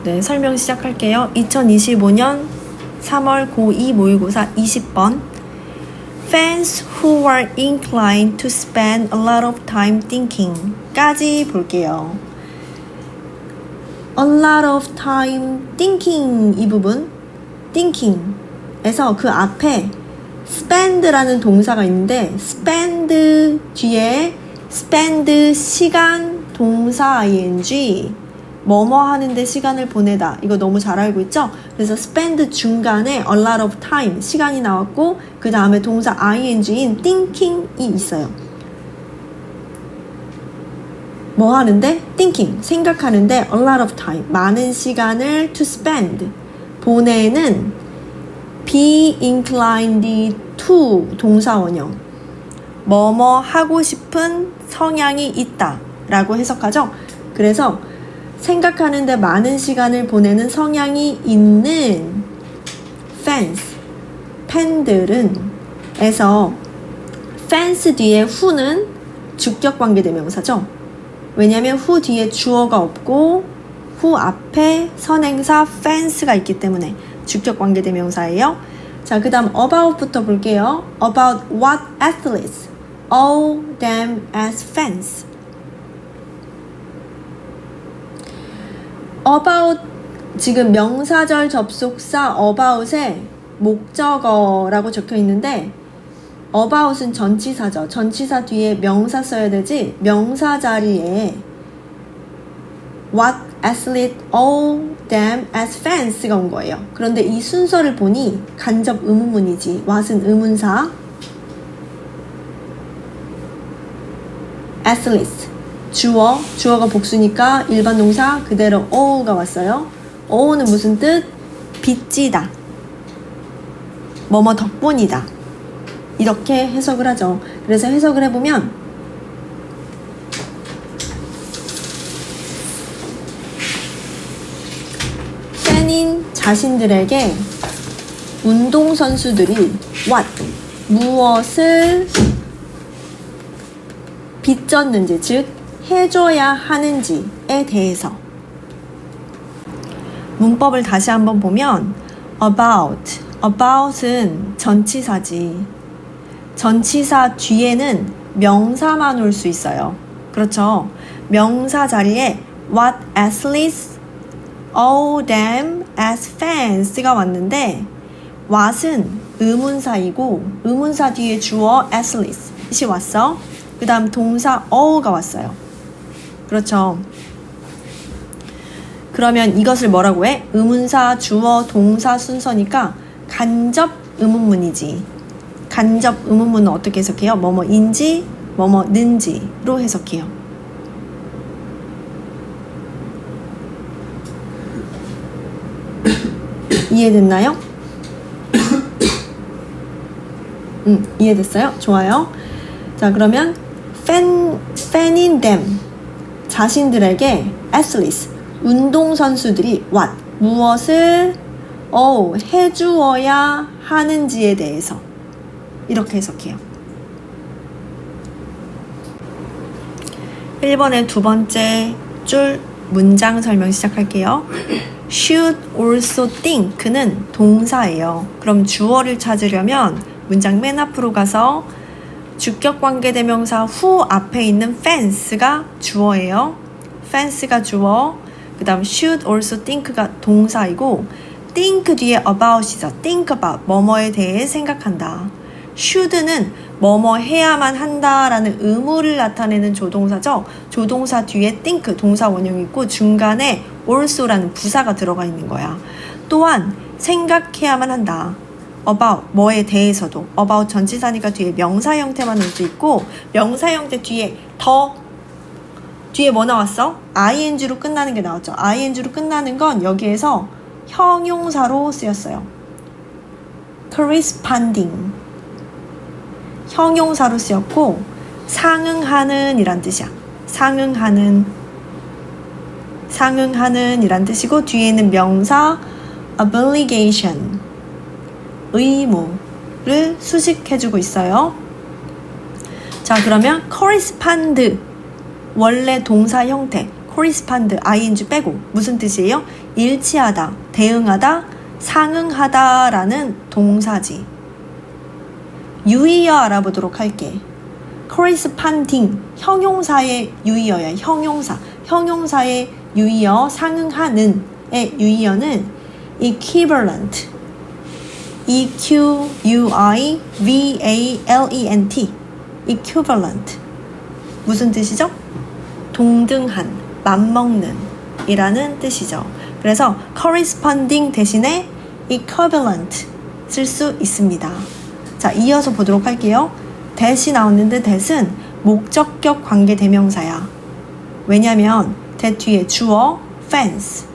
네, 설명 시작할게요. 2025년 3월 고2 모의고사 20번. Fans who are inclined to spend a lot of time thinking 까지 볼게요. A lot of time thinking 이 부분 thinking에서 그 앞에 spend라는 동사가 있는데 spend 뒤에 spend 시간 동사 ing 뭐뭐 하는데 시간을 보내다 이거 너무 잘 알고 있죠? 그래서 spend 중간에 a lot of time 시간이 나왔고 그 다음에 동사 ing인 thinking이 있어요. 뭐 하는데? thinking 생각하는데 a lot of time 많은 시간을 to spend 보내는 be inclined to 동사 원형 뭐뭐 하고 싶은 성향이 있다 라고 해석하죠. 그래서 생각하는데 많은 시간을 보내는 성향이 있는 팬들은 에서 fans 뒤에 who는 주격관계대명사죠. 왜냐면 who 뒤에 주어가 없고 who 앞에 선행사 fans가 있기 때문에 주격관계대명사예요. 자, 그 다음 about부터 볼게요. About what athletes? All them as fans. about 지금 명사절 접속사 about에 목적어라고 적혀 있는데 about은 전치사죠. 전치사 뒤에 명사 써야 되지 명사 자리에 what athlete all them as fans가 온 거예요. 그런데 이 순서를 보니 간접 의문문이지 what은 의문사 athletes 주어가 복수니까 일반 동사 그대로 all가 왔어요. all는 무슨 뜻? 빚지다 뭐뭐 덕분이다 이렇게 해석을 하죠. 그래서 해석을 해보면 팬인 자신들에게 운동선수들이 what 무엇을 빚졌는지 즉 해줘야 하는지에 대해서 문법을 다시 한번 보면 about은 전치사지. 전치사 뒤에는 명사만 올 수 있어요. 그렇죠. 명사 자리에 what athletes all them as fans가 왔는데 what은 의문사이고 의문사 뒤에 주어 athletes이 왔어. 그 다음 동사 all가 왔어요. 그렇죠. 그러면 이것을 뭐라고 해? 의문사, 주어, 동사 순서니까 간접 의문문이지. 간접 의문문은 어떻게 해석해요? 뭐뭐인지, 뭐뭐는지로 해석해요. 이해됐나요? 이해됐어요? 좋아요. 자, 그러면 팬인 them 자신들에게 athletes 운동선수들이 what 무엇을 해주어야 하는지에 대해서 이렇게 해석해요. 1번의 두 번째 줄 문장 설명 시작할게요. should also think는 동사예요. 그럼 주어를 찾으려면 문장 맨 앞으로 가서 주격관계대명사 who 앞에 있는 fans가 주어예요. fans가 주어, 그 다음 should also think가 동사이고 think 뒤에 about이죠. think about, 뭐뭐에 대해 생각한다. should는 뭐뭐 해야만 한다라는 의무를 나타내는 조동사죠. 조동사 뒤에 think, 동사 원형이 있고 중간에 also라는 부사가 들어가 있는 거야. 또한 생각해야만 한다. about, 뭐에 대해서도 about 전치사니까 뒤에 명사 형태만 올 수 있고 명사 형태 뒤에 뒤에 뭐 나왔어? ing로 끝나는 게 나왔죠. ing로 끝나는 건 여기에서 형용사로 쓰였어요. corresponding 형용사로 쓰였고 상응하는 이란 뜻이야. 상응하는 이란 뜻이고 뒤에는 명사 obligation 의무를 수식해주고 있어요. 자, 그러면 correspond 원래 동사 형태 correspond ing 빼고 무슨 뜻이에요? 일치하다, 대응하다, 상응하다라는 동사지. 유의어 알아보도록 할게. corresponding, 형용사의 유의어야. 형용사의 유의어, 상응하는의 유의어는 equivalent, equivalent, equivalent. 무슨 뜻이죠? 동등한, 맞먹는 이라는 뜻이죠. 그래서 corresponding 대신에 equivalent 쓸 수 있습니다. 자, 이어서 보도록 할게요. that이 나왔는데 that은 목적격 관계 대명사야. 왜냐면 that 뒤에 주어 fence,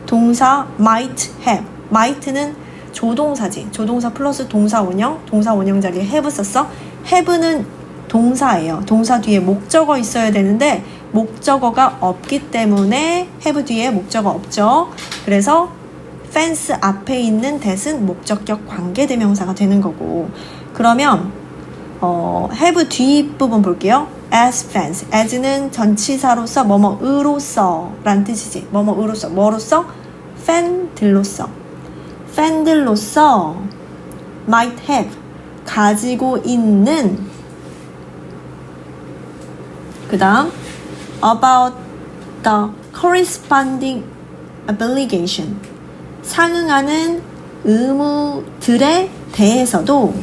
동사 might have, might는 조동사지. 조동사 플러스 동사 원형 자리에 have 썼어. have는 동사예요. 동사 뒤에 목적어 있어야 되는데 목적어가 없기 때문에 have 뒤에 목적어 없죠. 그래서 fence 앞에 있는 that은 목적격 관계대명사가 되는 거고. 그러면 have 뒷부분 볼게요. as fence, as는 전치사로서 뭐뭐으로서 라는 뜻이지. 뭐뭐으로서, 뭐로서? 팬들로서, 팬들로서 might have, 가지고 있는. 그 다음 about the corresponding obligation, 상응하는 의무들에 대해서도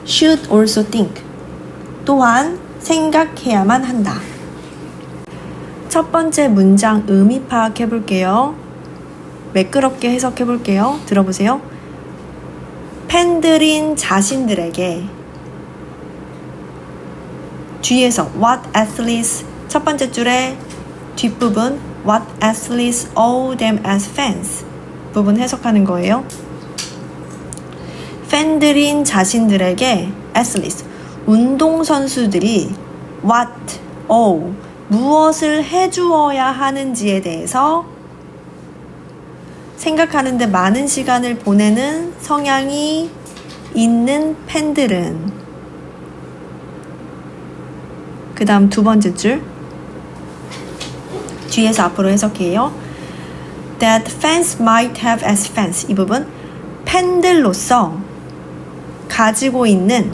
should also think, 또한 생각해야만 한다. 첫 번째 문장 의미 파악해 볼게요. 매끄럽게 해석해 볼게요. 들어보세요. 팬들인 자신들에게, 뒤에서 what athletes, 첫 번째 줄의 뒷부분 what athletes owe them as fans 부분 해석하는 거예요. 팬들인 자신들에게 athletes, 운동선수들이 what owe, 무엇을 해주어야 하는지에 대해서 생각하는데 많은 시간을 보내는 성향이 있는 팬들은, 그 다음 두 번째 줄 뒤에서 앞으로 해석해요. That fans might have as fans, 이 부분 팬들로서 가지고 있는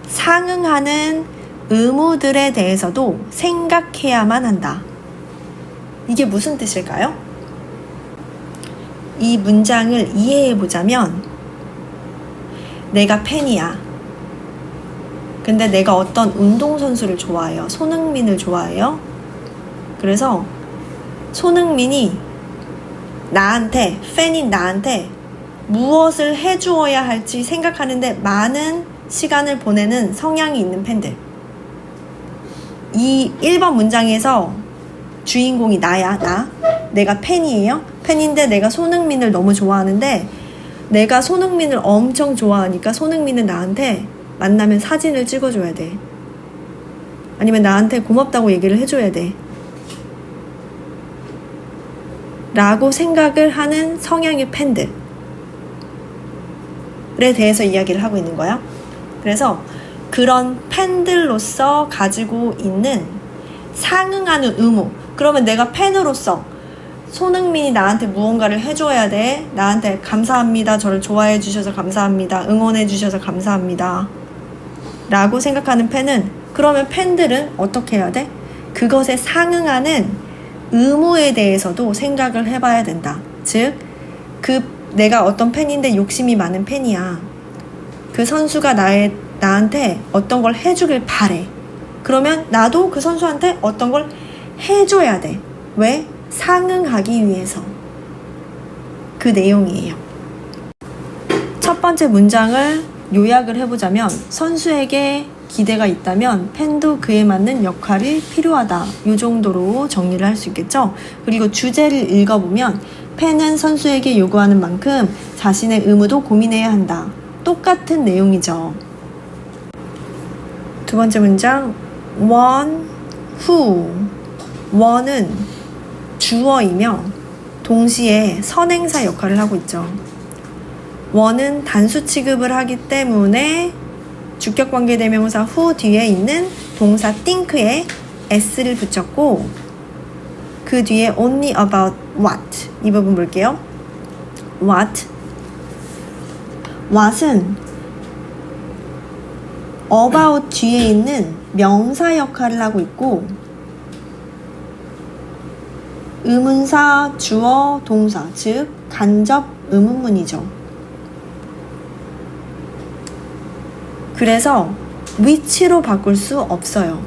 상응하는 의무들에 대해서도 생각해야만 한다. 이게 무슨 뜻일까요? 이 문장을 이해해보자면, 내가 팬이야. 근데 내가 어떤 운동선수를 좋아해요. 손흥민을 좋아해요. 그래서 손흥민이 나한테, 팬인 나한테 무엇을 해주어야 할지 생각하는데 많은 시간을 보내는 성향이 있는 팬들. 이 1번 문장에서 주인공이 나야, 나. 내가 팬이에요. 팬인데 내가 손흥민을 너무 좋아하는데, 내가 손흥민을 엄청 좋아하니까 손흥민은 나한테 만나면 사진을 찍어줘야 돼. 아니면 나한테 고맙다고 얘기를 해줘야 돼. 라고 생각을 하는 성향의 팬들에 대해서 이야기를 하고 있는 거야. 그래서 그런 팬들로서 가지고 있는 상응하는 의무. 그러면 내가 팬으로서 손흥민이 나한테 무언가를 해줘야 돼. 나한테 감사합니다. 저를 좋아해 주셔서 감사합니다. 응원해 주셔서 감사합니다. 라고 생각하는 팬은, 그러면 팬들은 어떻게 해야 돼? 그것에 상응하는 의무에 대해서도 생각을 해봐야 된다. 즉, 내가 어떤 팬인데 욕심이 많은 팬이야. 그 선수가 나한테 어떤 걸 해주길 바래. 그러면 나도 그 선수한테 어떤 걸 해줘야 돼. 왜? 상응하기 위해서. 그 내용이에요. 첫 번째 문장을 요약을 해보자면, 선수에게 기대가 있다면 팬도 그에 맞는 역할이 필요하다. 이 정도로 정리를 할 수 있겠죠. 그리고 주제를 읽어보면, 팬은 선수에게 요구하는 만큼 자신의 의무도 고민해야 한다. 똑같은 내용이죠. 두 번째 문장, one, who. one은 주어이며 동시에 선행사 역할을 하고 있죠. one은 단수 취급을 하기 때문에 주격관계대명사 who 뒤에 있는 동사 think에 s를 붙였고, 그 뒤에 only about what. 이 부분 볼게요. what은 about 뒤에 있는 명사 역할을 하고 있고 의문사, 주어, 동사, 즉 간접 의문문이죠. 그래서 which로 바꿀 수 없어요.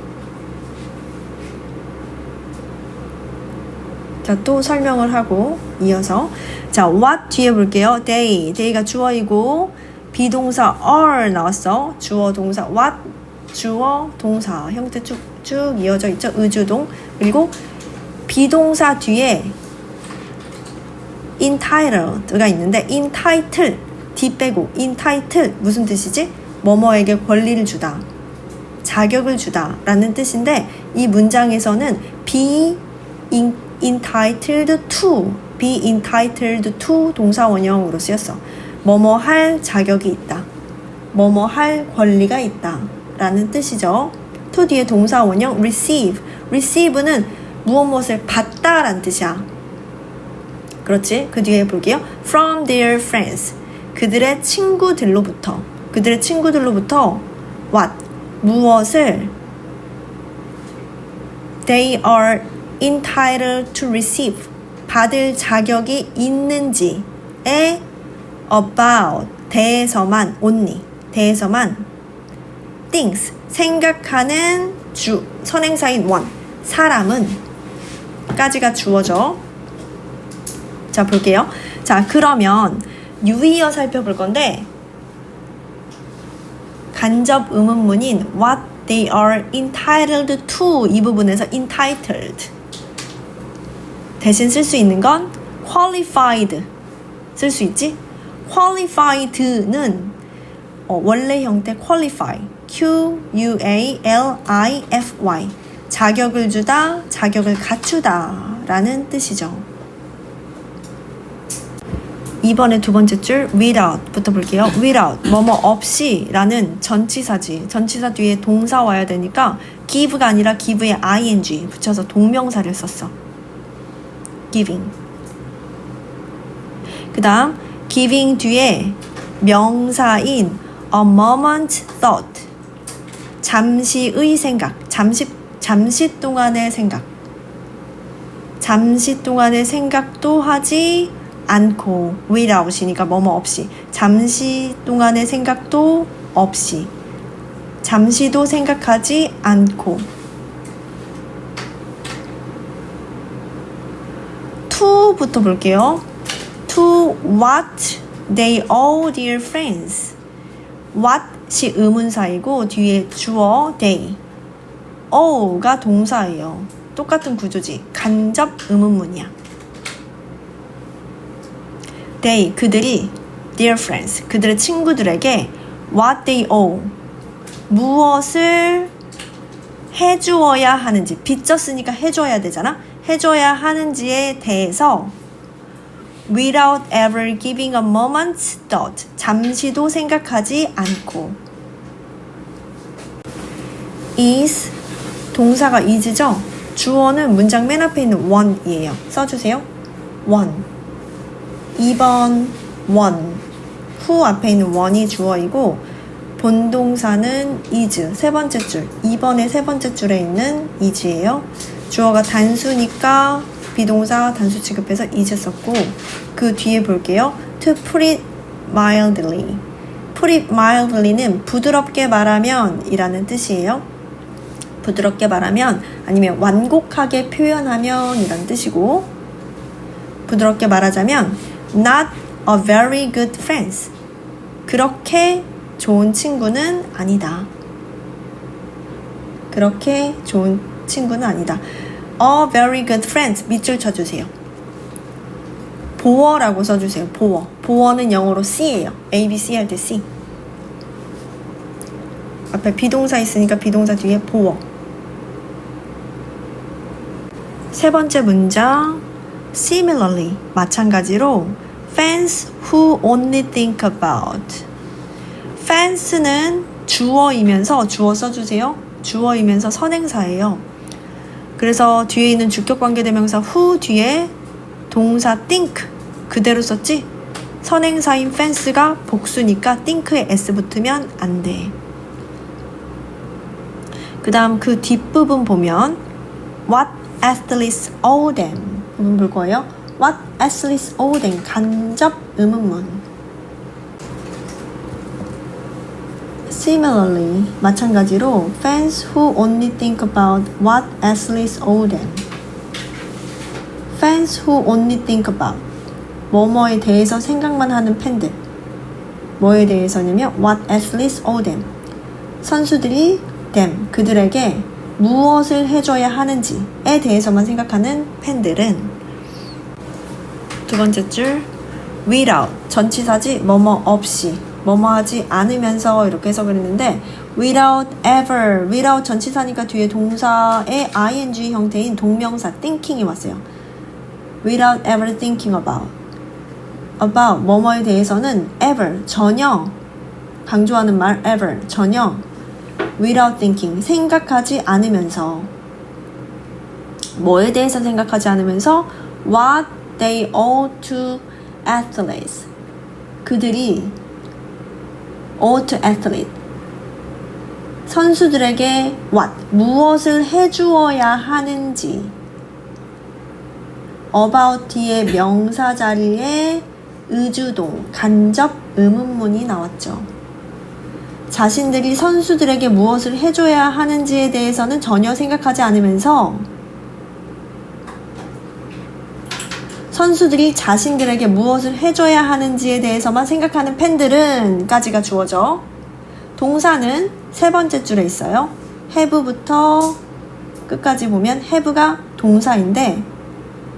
자, 또 설명을 하고 이어서 자, what 뒤에 볼게요. day가 주어이고 비동사 are 나왔어. 주어, 동사 what, 주어, 동사 형태 쭉 이어져 있죠. 의주동. 그리고 비동사 뒤에 entitled가 있는데 entitle D 빼고 entitle 무슨 뜻이지? 뭐뭐에게 권리를 주다, 자격을 주다 라는 뜻인데 이 문장에서는 be entitled to 동사 원형으로 쓰였어. 뭐뭐 할 자격이 있다, 뭐뭐 할 권리가 있다 라는 뜻이죠. to 뒤에 동사 원형 receive는 무엇을 받다 라는 뜻이야. 그렇지? 그 뒤에 볼게요. from their friends 그들의 친구들로부터 what 무엇을 they are entitled to receive 받을 자격이 있는지에 about 대해서만 only 대해서만 things 생각하는 선행사인 one 사람은 까지가 주어져. 자, 볼게요. 자, 그러면 유의어 살펴볼 건데 간접 의문문인 what they are entitled to 이 부분에서 entitled 대신 쓸 수 있는 건 qualified 쓸 수 있지? qualified는 원래 형태 qualify Q-U-A-L-I-F-Y 자격을 주다, 자격을 갖추다 라는 뜻이죠. 이번에 두 번째 줄 without부터 볼게요. without 뭐뭐 없이 라는 전치사지. 전치사 뒤에 동사 와야 되니까 give가 아니라 give에 ing 붙여서 동명사를 썼어. giving. 그 다음 giving 뒤에 명사인 a moment thought 잠시의 생각, 잠시 동안의 생각도 하지 않고 without이니까 뭐뭐 없이 잠시 동안의 생각도 없이 잠시도 생각하지 않고 to부터 볼게요. to what they all dear friends what이 의문사이고 뒤에 주어 they all가 동사예요. 똑같은 구조지. 간접 의문문이야. they 그들이 dear friends 그들의 친구들에게 what they owe 무엇을 해주어야 하는지 빚졌으니까 해줘야 되잖아. 해줘야 하는지에 대해서 without ever giving a moment's thought 잠시도 생각하지 않고 is 동사가 is죠. 주어는 문장 맨 앞에 있는 one이에요. 써주세요. one 2번 one who 앞에 있는 one이 주어이고 본동사는 is 세 번째 줄 2번의 세 번째 줄에 있는 is예요. 주어가 단수니까 비동사 단수 취급해서 is 썼고 그 뒤에 볼게요. to put it mildly put it mildly는 부드럽게 말하면 이라는 뜻이에요. 부드럽게 말하면 아니면 완곡하게 표현하면 이라는 뜻이고 부드럽게 말하자면 not a very good friends 그렇게 좋은 친구는 아니다. 그렇게 좋은 친구는 아니다. A very good friends 밑줄 쳐주세요. 보어라고 써주세요. 보어는 영어로 C예요. A, B, C 할 때 C. 앞에 비동사 있으니까 비동사 뒤에 보어. 세 번째 문장 Similarly 마찬가지로 fans who only think about fans는 주어이면서 주어 써주세요. 주어이면서 선행사예요. 그래서 뒤에 있는 주격관계대명사 who 뒤에 동사 think 그대로 썼지? 선행사인 fance가 복수니까 think에 s 붙으면 안 돼. 그 다음 그 뒷부분 보면 What athletes owe them 부분 볼 거예요. What athletes owe them 간접 의문문. Similarly, 마찬가지로 fans who only think about what athletes owe them. Fans who only think about 뭐뭐에 대해서 생각만 하는 팬들. 뭐에 대해서냐면 what athletes owe them. 선수들이 them, 그들에게 무엇을 해줘야 하는지에 대해서만 생각하는 팬들은 두 번째 줄 without, 전치사지 뭐뭐 없이, 뭐뭐 하지 않으면서 이렇게 해석을 했는데 without ever, without 전치사니까 뒤에 동사의 ing 형태인 동명사 thinking이 왔어요. without ever thinking about 뭐뭐에 대해서는 ever, 전혀 강조하는 말 ever, 전혀 without thinking, 생각하지 않으면서 뭐에 대해서 생각하지 않으면서 what they owe to athletes 그들이 owe to athlete 선수들에게 what, 무엇을 해주어야 하는지 about 뒤에 명사 자리에 의주동, 간접 의문문이 나왔죠. 자신들이 선수들에게 무엇을 해줘야 하는지에 대해서는 전혀 생각하지 않으면서 선수들이 자신들에게 무엇을 해줘야 하는지에 대해서만 생각하는 팬들은 까지가 주어져. 동사는 세 번째 줄에 있어요. have부터 끝까지 보면 have가 동사인데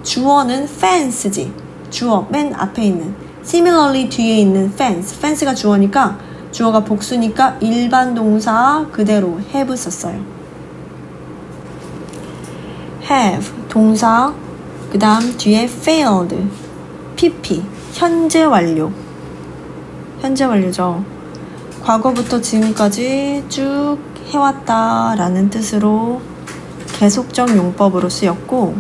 주어는 fans지. 주어 맨 앞에 있는 similarly 뒤에 있는 fans가 주어니까 주어가 복수니까 일반 동사 그대로 have 썼어요. have 동사 그 다음 뒤에 failed pp 현재 완료죠. 과거부터 지금까지 쭉 해왔다 라는 뜻으로 계속적 용법으로 쓰였고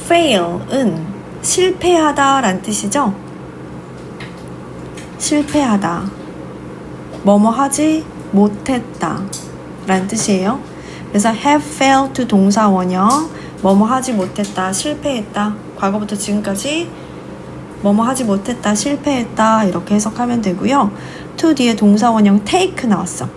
fail은 실패하다 라는 뜻이죠. 실패하다 뭐뭐 하지 못했다 라는 뜻이에요. 그래서 have failed to 동사 원형 뭐뭐 하지 못했다 실패했다 과거부터 지금까지 뭐뭐 하지 못했다 실패했다 이렇게 해석하면 되고요. to 뒤에 동사 원형 take 나왔어.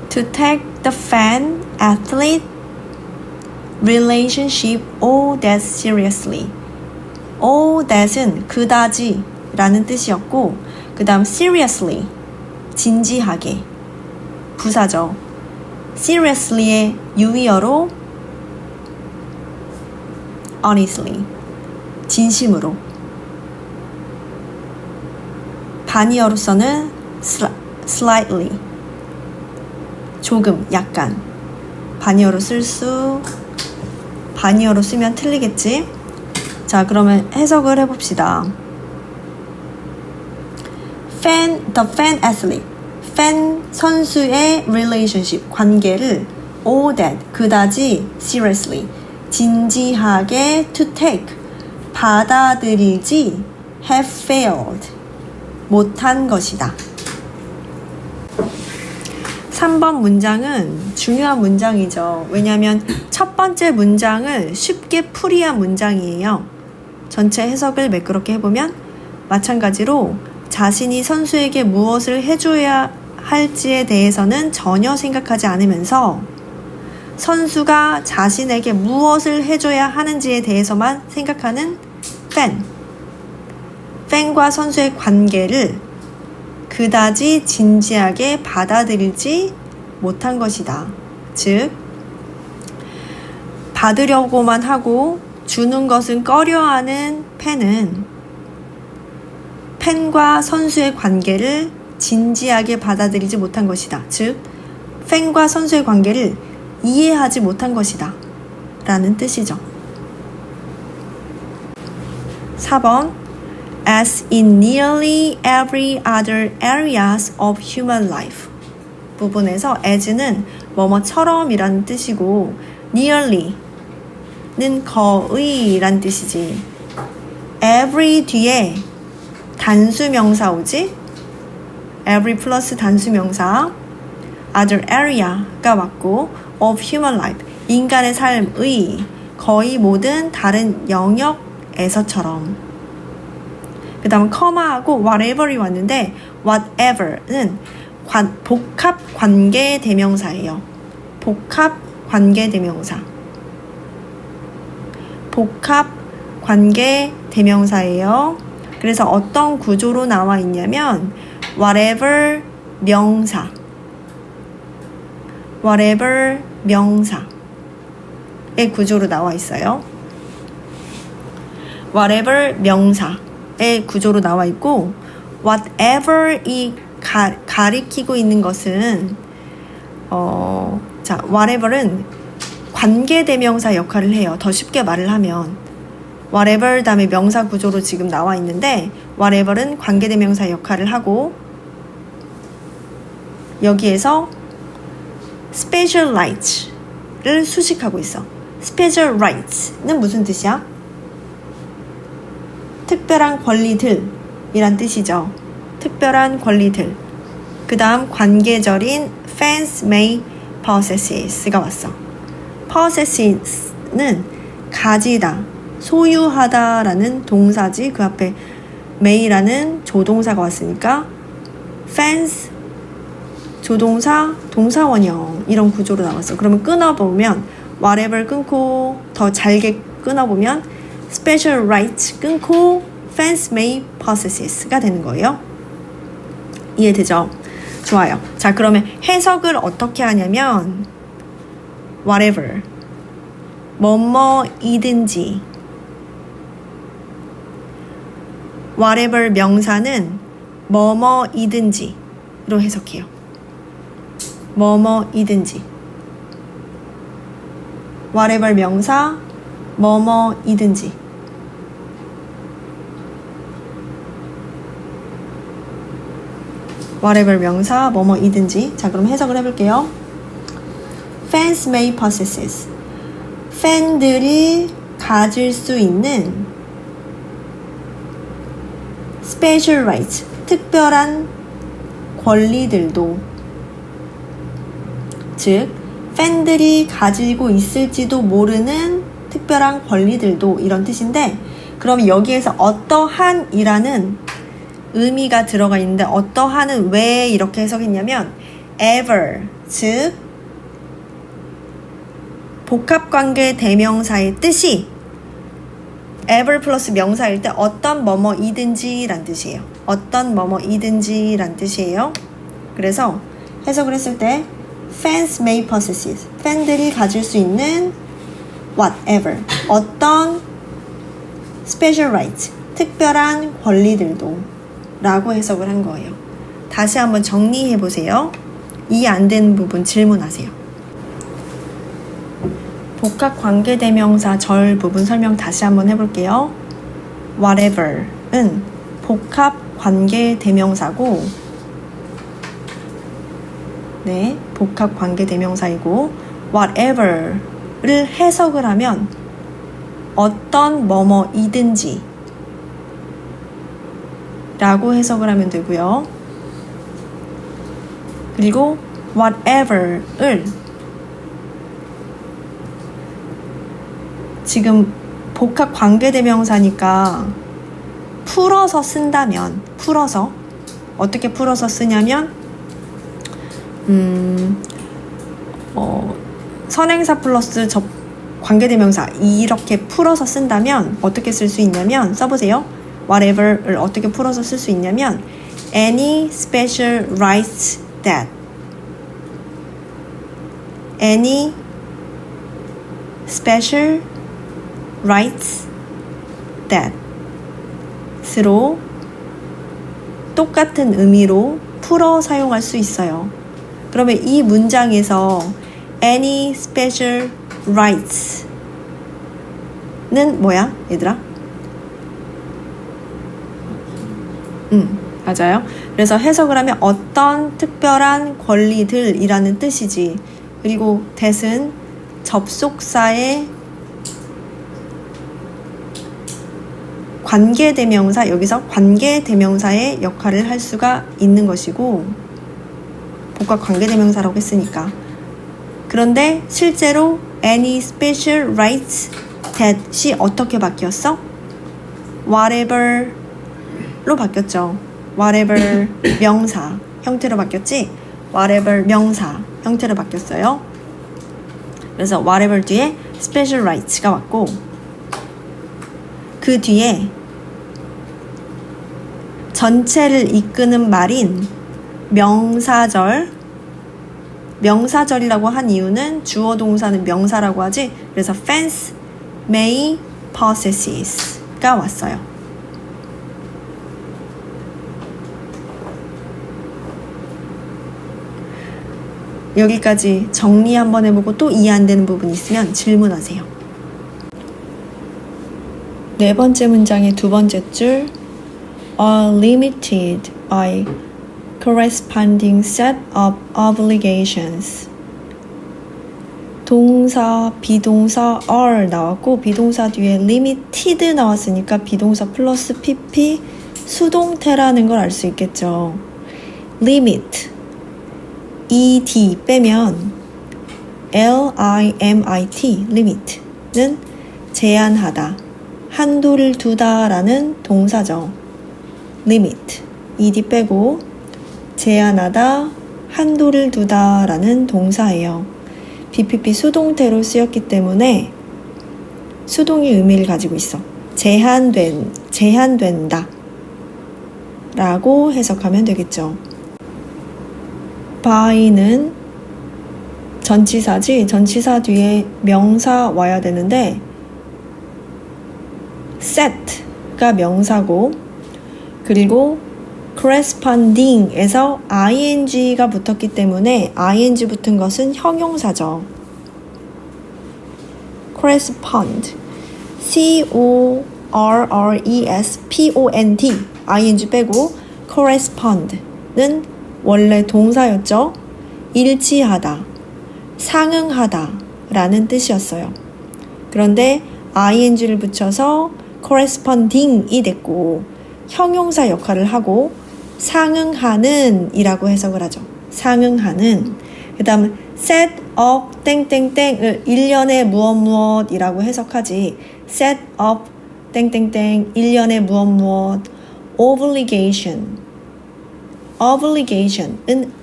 to take the fan athlete relationship all that seriously. all that은 그다지 라는 뜻이었고 그 다음 seriously 진지하게 부사죠. seriously의 유의어로 honestly 진심으로 반의어로서는 slightly 조금 약간 반의어로 반의어로 쓰면 틀리겠지. 자 그러면 해석을 해봅시다. the fan athlete 팬 선수의 relationship 관계를 all that 그다지 seriously 진지하게 to take 받아들이지 have failed 못한 것이다. 3번 문장은 중요한 문장이죠. 왜냐하면 첫 번째 문장을 쉽게 풀이한 문장이에요. 전체 해석을 매끄럽게 해보면 마찬가지로 자신이 선수에게 무엇을 해줘야 할지에 대해서는 전혀 생각하지 않으면서 선수가 자신에게 무엇을 해줘야 하는지에 대해서만 생각하는 팬과 선수의 관계를 그다지 진지하게 받아들이지 못한 것이다. 즉 받으려고만 하고 주는 것은 꺼려하는 팬과 선수의 관계를 진지하게 받아들이지 못한 것이다. 즉 팬과 선수의 관계를 이해하지 못한 것이다 라는 뜻이죠. 4번 As in nearly every other areas of human life 부분에서 as는 뭐뭐처럼이라는 뜻이고 nearly는 거의란 뜻이지. every 뒤에 단수명사 오지? every 플러스 단수명사 other area가 왔고 of human life 인간의 삶의 거의 모든 다른 영역에서처럼. 그 다음 커마하고 whatever이 왔는데 whatever는 복합 관계 대명사예요. 복합 관계 대명사. 복합 관계 대명사예요. 그래서 어떤 구조로 나와 있냐면 whatever 명사. whatever 명사의 구조로 나와 있어요. whatever 명사의 구조로 나와 있고 whatever이 가리키고 있는 것은 whatever는 관계대명사 역할을 해요. 더 쉽게 말을 하면 whatever 다음에 명사 구조로 지금 나와 있는데 whatever는 관계대명사 역할을 하고 여기에서 special rights를 수식하고 있어. special rights는 무슨 뜻이야? 특별한 권리들이란 뜻이죠. 특별한 권리들. 그 다음 관계절인 fans may possesses가 왔어. possesses는 가지다, 소유하다라는 동사지. 그 앞에 may라는 조동사가 왔으니까 fans 조동사, 동사원형 이런 구조로 나왔어. 그러면 끊어보면 whatever 끊고 더 잘게 끊어보면 special rights 끊고 fans may possesses가 되는 거예요. 이해되죠? 좋아요. 자, 그러면 해석을 어떻게 하냐면 whatever 뭐뭐이든지 whatever 명사는 뭐뭐이든지로 해석해요. 뭐뭐이든지 whatever 명사 뭐뭐이든지 whatever 명사 뭐뭐이든지. 자, 그럼 해석을 해볼게요. fans may possess 팬들이 가질 수 있는 special rights 특별한 권리들도, 즉 팬들이 가지고 있을지도 모르는 특별한 권리들도 이런 뜻인데, 그럼 여기에서 어떠한이라는 의미가 들어가 있는데 어떠한은 왜 이렇게 해석했냐면 ever, 즉 복합관계 대명사의 뜻이 ever 플러스 명사일 때 어떤 뭐뭐이든지 란 뜻이에요. 어떤 뭐뭐이든지 란 뜻이에요. 그래서 해석을 했을 때 fans may possess 팬들이 가질 수 있는 whatever 어떤 special rights 특별한 권리들도 라고 해석을 한 거예요. 다시 한번 정리해 보세요. 이해 안 되는 부분 질문하세요. 복합관계대명사 절 부분 설명 다시 한번 해볼게요. whatever은 복합관계대명사고, 네, 복합관계대명사이고 whatever를 해석을 하면 어떤 뭐뭐이든지 라고 해석을 하면 되고요. 그리고 whatever을 지금 복합관계대명사니까 풀어서 쓴다면, 풀어서 어떻게 풀어서 쓰냐면 선행사 플러스 관계대명사 이렇게 풀어서 쓴다면 어떻게 쓸 수 있냐면, 써보세요. whatever를 어떻게 풀어서 쓸 수 있냐면 any special rights that any special rights that 스로 똑같은 의미로 풀어 사용할 수 있어요. 그러면 이 문장에서 any special rights 는 뭐야, 얘들아? 맞아요. 그래서 해석을 하면 어떤 특별한 권리들이라는 뜻이지. 그리고 that은 접속사의 관계대명사, 여기서 관계대명사의 역할을 할 수가 있는 것이고, 복과 관계대명사라고 했으니까. 그런데 실제로 any special rights that이 어떻게 바뀌었어? whatever로 바뀌었죠. whatever 명사 형태로 바뀌었지? whatever 명사 형태로 바뀌었어요. 그래서 whatever 뒤에 special rights가 왔고, 그 뒤에 전체를 이끄는 말인 명사절이라고 한 이유는 주어 동사는 명사라고 하지. 그래서 fence, may, possesses가 왔어요. 여기까지 정리 한번 해보고 또 이해 안 되는 부분 있으면 질문하세요. 네 번째 문장의 두 번째 줄 are limited by corresponding set of obligations. 동사, 비동사 are 나왔고 비동사 뒤에 limited 나왔으니까 비동사 플러스 pp 수동태라는 걸 알 수 있겠죠. limit ed 빼면 limit limit는 제한하다, 한도를 두다 라는 동사죠. limit ed 빼고 제한하다, 한도를 두다 라는 동사예요. BPP 수동태로 쓰였기 때문에 수동의 의미를 가지고 있어. 제한된다 라고 해석하면 되겠죠. by는 전치사지. 전치사 뒤에 명사 와야 되는데 set가 명사고, 그리고 corresponding에서 ing가 붙었기 때문에 ing 붙은 것은 형용사죠. correspond correspond ing 빼고 correspond는 원래 동사였죠. 일치하다, 상응하다 라는 뜻이었어요. 그런데 ing를 붙여서 corresponding이 됐고 형용사 역할을 하고 상응하는 이라고 해석을 하죠. 상응하는. 그 다음 set up 땡땡땡을 일련의 무엇 이라고 해석하지. set up 땡땡땡 일련의 무엇 obligation은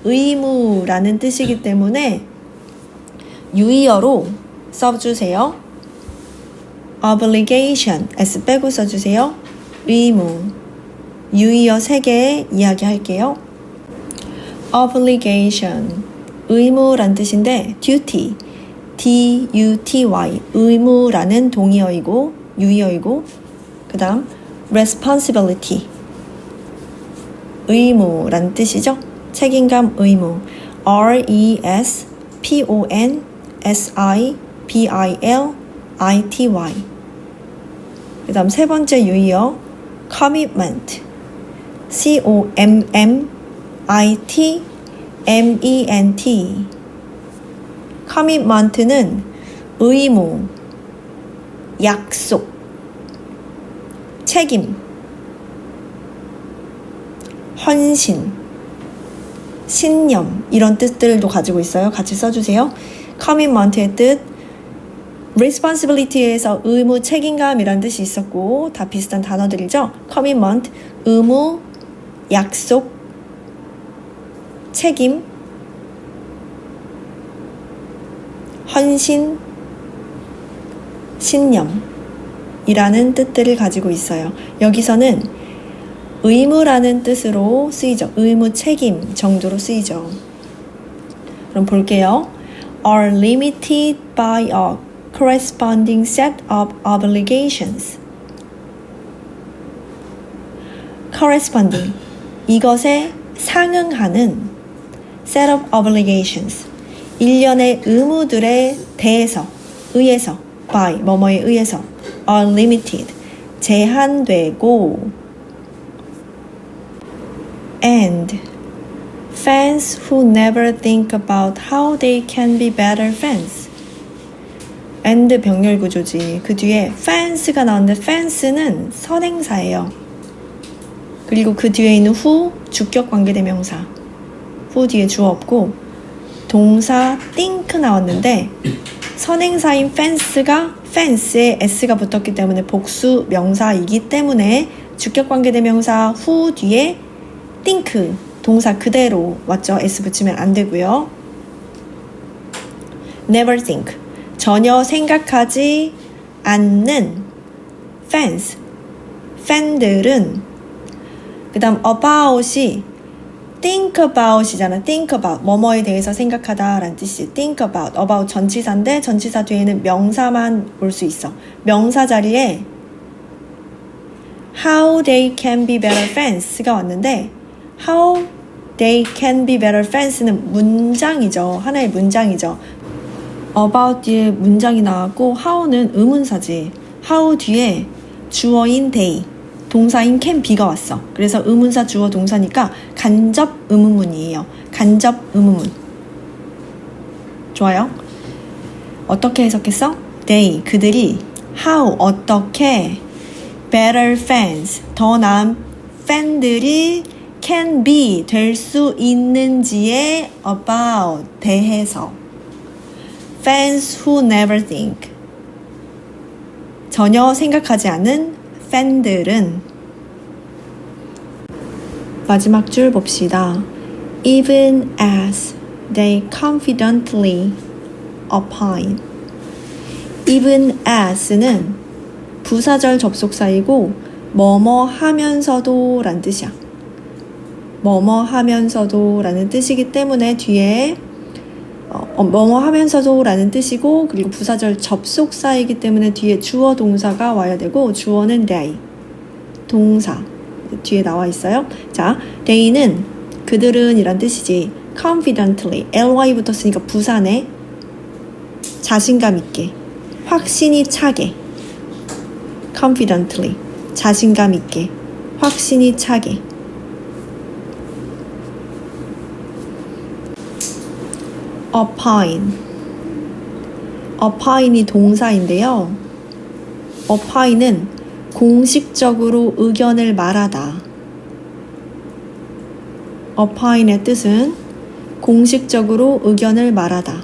의무라는 뜻이기 때문에 유의어로 써주세요. obligation s 빼고 써주세요. 의무. 유의어 3개 이야기할게요. obligation 의무란 뜻인데 duty duty 의무라는 동의어이고 유의어이고, 그 다음 responsibility 의무란 뜻이죠. 책임감, 의무. responsibility. 그 다음 세 번째 유의어 commitment commitment. commitment는 의무, 약속, 책임, 헌신, 신념 이런 뜻들도 가지고 있어요. 같이 써주세요. commitment의 뜻, responsibility에서 의무, 책임감이란 뜻이 있었고 다 비슷한 단어들이죠. commitment, 의무, 약속, 책임, 헌신, 신념이라는 뜻들을 가지고 있어요. 여기서는 의무라는 뜻으로 쓰이죠. 의무, 책임 정도로 쓰이죠. 그럼 볼게요. are limited by a corresponding set of obligations. corresponding 이것에 상응하는 set of obligations 일련의 의무들에 대해서 의해서 by 뭐뭐에 의해서 are limited 제한되고 and fans who never think about how they can be better fans. and 병렬 구조지. 그 뒤에 fans가 나오는데 fans는 선행사예요. 그리고 그 뒤에 있는 who 주격 관계대명사. who 뒤에 주어 없고 동사 think 나왔는데 선행사인 fans가 fans에 s가 붙었기 때문에 복수 명사이기 때문에 주격 관계대명사 who 뒤에 think 동사 그대로 왔죠. s 붙이면 안 되고요. never think 전혀 생각하지 않는 fans 팬들은 그 다음 about이 think about이잖아. think about 뭐뭐에 대해서 생각하다 라는 뜻이 think about 전치사인데 전치사 뒤에는 명사만 올 수 있어. 명사 자리에 how they can be better fans가 왔는데 how they can be better fans는 문장이죠. 하나의 문장이죠. about 뒤에 문장이 나왔고 how는 의문사지. how 뒤에 주어인 they 동사인 can be가 왔어. 그래서 의문사 주어 동사니까 간접 의문문이에요. 간접 의문문. 좋아요. 어떻게 해석했어? they 그들이 how 어떻게 better fans 더 나은 팬들이 can be 될 수 있는지에 about 대해서 fans who never think 전혀 생각하지 않는 팬들은 마지막 줄 봅시다. Even as they confidently opine even as는 부사절 접속사이고 뭐뭐 하면서도 란 뜻이야. 뭐뭐 하면서도 라는 뜻이기 때문에 뒤에 뭐뭐 하면서도 라는 뜻이고 그리고 부사절 접속사이기 때문에 뒤에 주어 동사가 와야 되고 주어는 they 동사 뒤에 나와 있어요. 자, they는 그들은 이란 뜻이지. confidently ly 붙었으니까 부사네. 자신감 있게 확신이 차게 confidently 자신감 있게 확신이 차게 opine이 동사인데요. opine은 공식적으로 의견을 말하다. opine의 뜻은 공식적으로 의견을 말하다.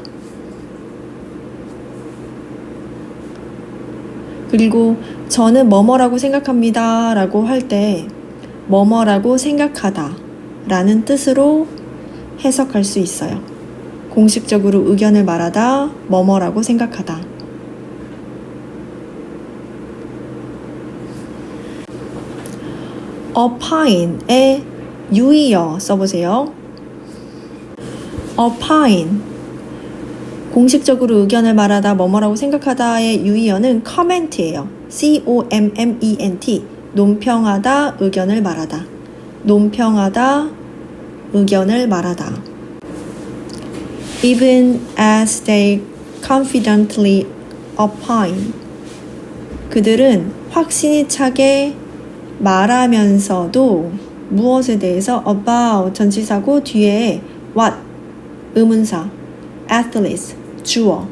그리고 저는 뭐뭐라고 생각합니다 라고 할 때 뭐뭐라고 생각하다 라는 뜻으로 해석할 수 있어요. 공식적으로 의견을 말하다, 뭐뭐라고 생각하다. opine의 유의어 써보세요. opine 공식적으로 의견을 말하다, 뭐뭐라고 생각하다의 유의어는 comment예요. comment 논평하다, 의견을 말하다. 논평하다, 의견을 말하다. Even as they confidently opine 그들은 확신이 차게 말하면서도 무엇에 대해서 about 전치사고 뒤에 what 의문사 athletes 주어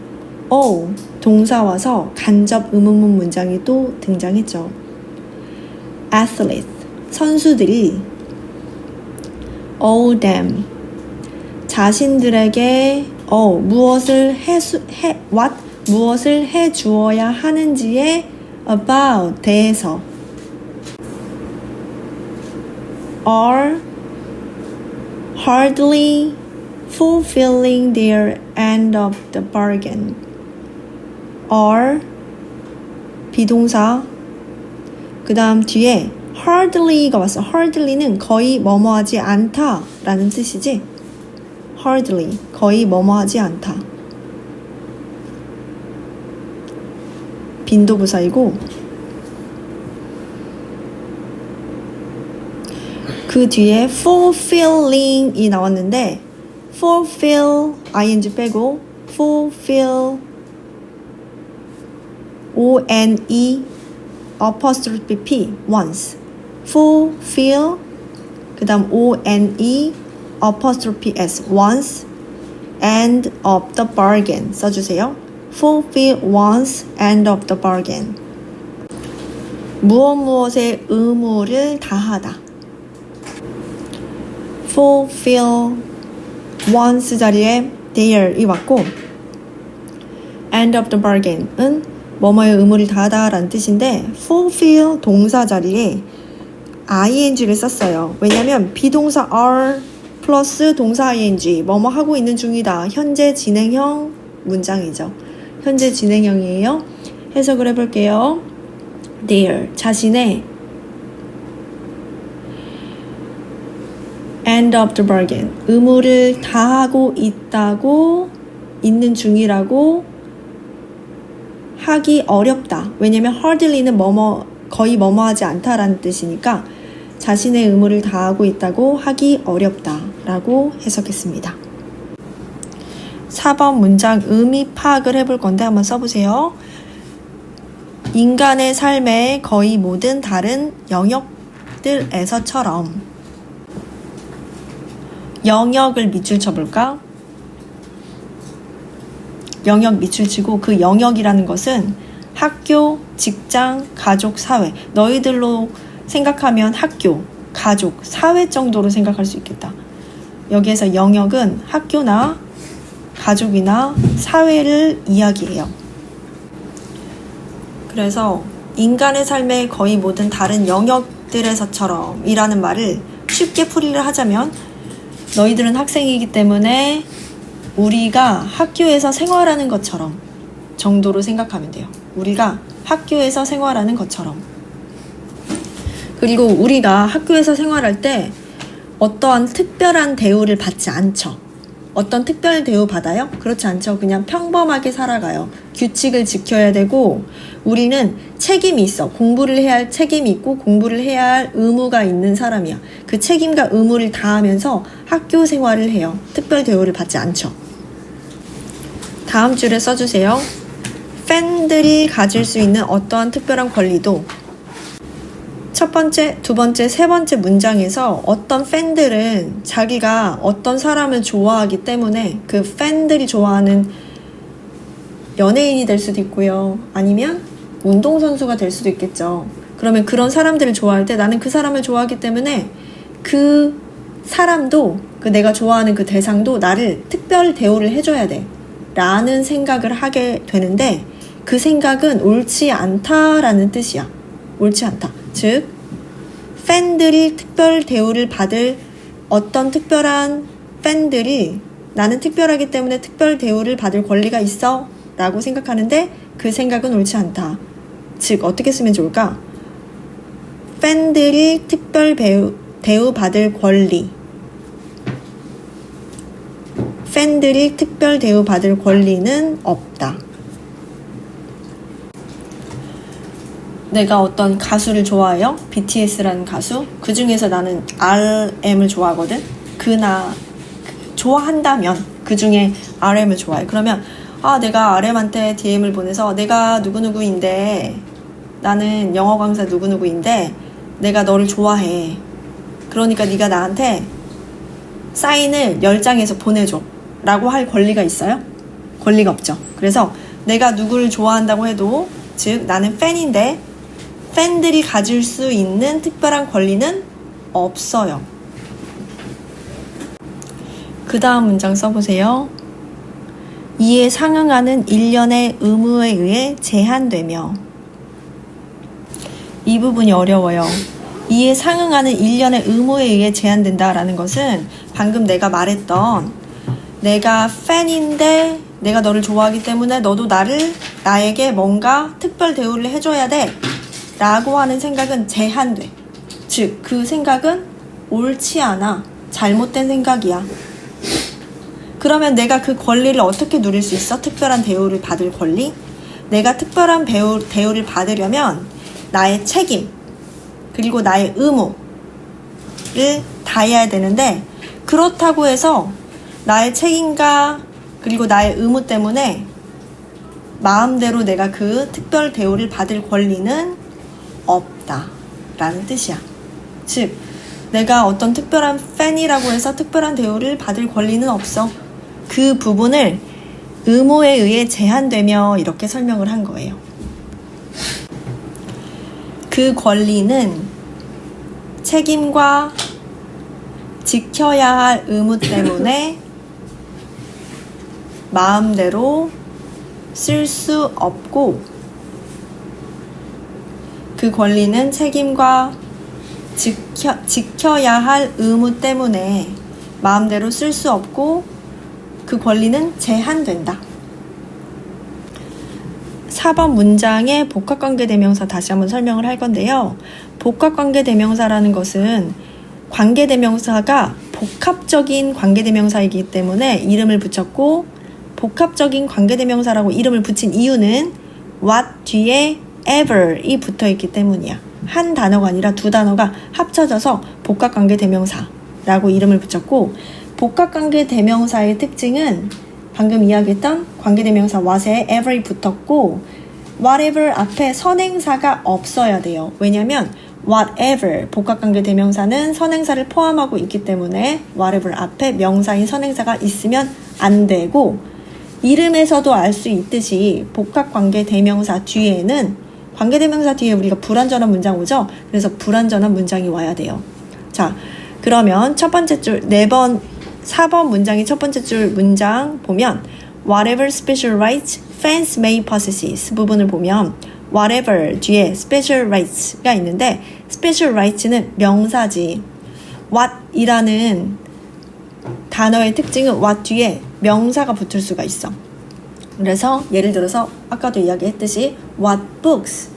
all 동사 와서 간접 의문문 문장이 또 등장했죠. athletes 선수들이 all them 자신들에게 무엇을 무엇을 해 주어야 하는지에 about 대해서 are hardly fulfilling their end of the bargain. are 비동사 그 다음 뒤에 hardly가 왔어. hardly는 거의 뭐뭐하지 않다 라는 뜻이지. hardly 거의 뭐뭐하지 않다. 빈도부사이고 그 뒤에 fulfilling이 나왔는데 fulfill ing 빼고 fulfill one apostrophe p once fulfill 그 그 다음 O-N-E apostrophe S once end of the bargain 써주세요. fulfill one's end of the bargain. 무엇의 의무를 다하다. fulfill once 자리에 there이 왔고 end of the bargain은 뭐뭐의 의무를 다하다 라는 뜻인데 fulfill 동사 자리에 ing를 썼어요. 왜냐면 비동사 are 플러스 동사 ing 뭐뭐 하고 있는 중이다. 현재 진행형 문장이죠. 현재 진행형이에요. 해석을 해볼게요. There 자신의 end of the bargain 의무를 다하고 있다고 있는 중이라고 하기 어렵다. 왜냐면 hardly는 뭐뭐 거의 뭐뭐 하지 않다라는 뜻이니까 자신의 의무를 다하고 있다고 하기 어렵다 라고 해석했습니다. 4번 문장 의미 파악을 해볼 건데 한번 써보세요. 인간의 삶의 거의 모든 다른 영역들에서처럼 영역을 밑줄 쳐볼까? 영역 밑줄 치고 그 영역이라는 것은 학교, 직장, 가족, 사회 너희들로 생각하면 학교, 가족, 사회 정도로 생각할 수 있겠다. 여기에서 영역은 학교나 가족이나 사회를 이야기해요. 그래서 인간의 삶의 거의 모든 다른 영역들에서처럼 이라는 말을 쉽게 풀이를 하자면 너희들은 학생이기 때문에 우리가 학교에서 생활하는 것처럼 정도로 생각하면 돼요. 우리가 학교에서 생활하는 것처럼. 그리고 우리가 학교에서 생활할 때 어떠한 특별한 대우를 받지 않죠. 어떤 특별 대우 받아요? 그렇지 않죠. 그냥 평범하게 살아가요. 규칙을 지켜야 되고 우리는 책임이 있어. 공부를 해야 할 책임이 있고 공부를 해야 할 의무가 있는 사람이야. 그 책임과 의무를 다하면서 학교 생활을 해요. 특별 대우를 받지 않죠. 다음 줄에 써주세요. 팬들이 가질 수 있는 어떠한 특별한 권리도 첫 번째, 두 번째, 세 번째 문장에서 어떤 팬들은 자기가 어떤 사람을 좋아하기 때문에 그 팬들이 좋아하는 연예인이 될 수도 있고요. 아니면 운동선수가 될 수도 있겠죠. 그러면 그런 사람들을 좋아할 때 나는 그 사람을 좋아하기 때문에 그 사람도 그 내가 좋아하는 그 대상도 나를 특별 대우를 해줘야 돼 라는 생각을 하게 되는데 그 생각은 옳지 않다라는 뜻이야. 옳지 않다. 즉 팬들이 특별 대우를 받을 어떤 특별한 팬들이 나는 특별하기 때문에 특별 대우를 받을 권리가 있어 라고 생각하는데 그 생각은 옳지 않다. 즉 어떻게 쓰면 좋을까? 팬들이 특별 대우 받을 권리 팬들이 특별 대우 받을 권리는 없다. 내가 어떤 가수를 좋아해요. BTS라는 가수. 그 중에서 나는 RM을 좋아하거든. 좋아한다면 그 중에 RM을 좋아해. 그러면 내가 RM한테 DM을 보내서 내가 누구누구인데 나는 영어 강사 누구누구인데 내가 너를 좋아해. 그러니까 네가 나한테 사인을 10장에서 보내줘 라고 할 권리가 있어요? 권리가 없죠. 그래서 내가 누구를 좋아한다고 해도 즉 나는 팬인데 팬들이 가질 수 있는 특별한 권리는 없어요. 그 다음 문장 써보세요. 이에 상응하는 일련의 의무에 의해 제한되며 이 부분이 어려워요. 이에 상응하는 일련의 의무에 의해 제한된다라는 것은 방금 내가 말했던 내가 팬인데 내가 너를 좋아하기 때문에 너도 나에게 뭔가 특별 대우를 해줘야 돼 라고 하는 생각은 제한돼. 즉 그 생각은 옳지 않아. 잘못된 생각이야. 그러면 내가 그 권리를 어떻게 누릴 수 있어? 특별한 대우를 받을 권리? 내가 특별한 대우를 받으려면 나의 책임 그리고 나의 의무를 다해야 되는데 그렇다고 해서 나의 책임과 그리고 나의 의무 때문에 마음대로 내가 그 특별 대우를 받을 권리는 없다 라는 뜻이야. 즉 내가 어떤 특별한 팬이라고 해서 특별한 대우를 받을 권리는 없어. 그 부분을 의무에 의해 제한되며 이렇게 설명을 한 거예요. 그 권리는 책임과 지켜야 할 의무 때문에 마음대로 쓸 수 없고, 그 권리는 책임과 지켜야 할 의무 때문에 마음대로 쓸 수 없고, 그 권리는 제한된다. 4번 문장의 복합관계대명사 다시 한번 설명을 할 건데요. 복합관계대명사라는 것은 관계대명사가 복합적인 관계대명사이기 때문에 이름을 붙였고, 복합적인 관계대명사라고 이름을 붙인 이유는 what 뒤에 ever이 붙어있기 때문이야. 한 단어가 아니라 두 단어가 합쳐져서 복합관계대명사라고 이름을 붙였고, 복합관계대명사의 특징은 방금 이야기했던 관계대명사 what에 ever이 붙었고, whatever 앞에 선행사가 없어야 돼요. 왜냐면 whatever 복합관계대명사는 선행사를 포함하고 있기 때문에 whatever 앞에 명사인 선행사가 있으면 안 되고, 이름에서도 알 수 있듯이 복합관계대명사 뒤에는 관계대명사 뒤에 우리가 불완전한 문장 오죠? 그래서 불완전한 문장이 와야 돼요. 자, 그러면 첫 번째 줄 4번 문장의 첫 번째 줄 문장 보면 whatever special rights fans may possess 부분을 보면 whatever 뒤에 special rights가 있는데, special rights는 명사지. what이라는 단어의 특징은 what 뒤에 명사가 붙을 수가 있어. 그래서 예를 들어서 아까도 이야기했듯이 what books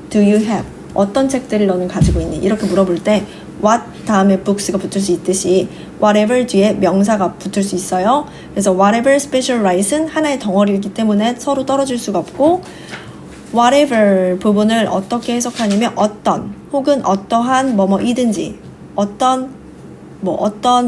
do you have? 어떤 책들을 너는 가지고 있니? 이렇게 물어볼 때 what 다음에 books가 붙을 수 있듯이 whatever 뒤에 명사가 붙을 수 있어요. 그래서 whatever special rights는 하나의 덩어리이기 때문에 서로 떨어질 수가 없고, whatever 부분을 어떻게 해석하냐면 어떤 혹은 어떠한 뭐뭐이든지, 어떤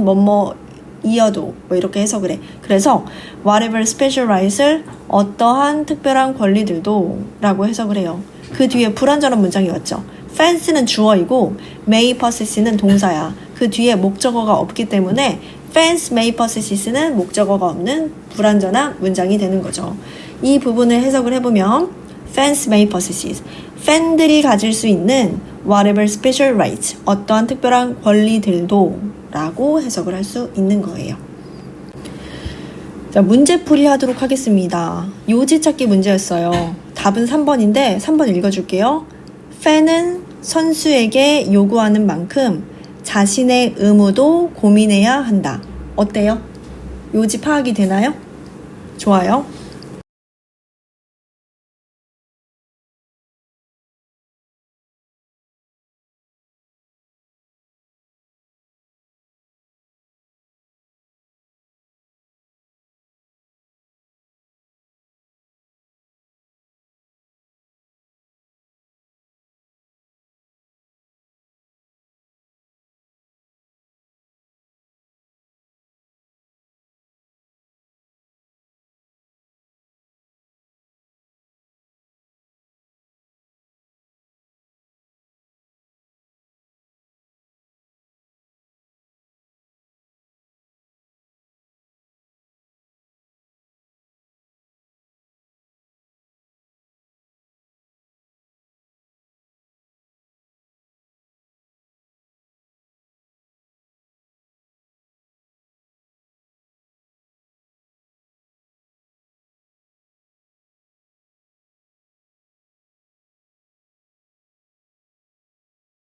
뭐뭐이어도 뭐 이렇게 해석을 해. 그래서 whatever special rights을 어떠한 특별한 권리들도 라고 해석을 해요. 그 뒤에 불완전한 문장이 왔죠. fans는 주어이고 may possess는 동사야. 그 뒤에 목적어가 없기 때문에 fans may possess는 목적어가 없는 불완전한 문장이 되는 거죠. 이 부분을 해석을 해보면 fans may possess, 팬들이 가질 수 있는 whatever special rights, 어떠한 특별한 권리들도 라고 해석을 할 수 있는 거예요. 자, 문제풀이 하도록 하겠습니다. 요지 찾기 문제였어요. 답은 3번인데 3번 읽어줄게요. 팬은 선수에게 요구하는 만큼 자신의 의무도 고민해야 한다. 어때요? 요지 파악이 되나요? 좋아요.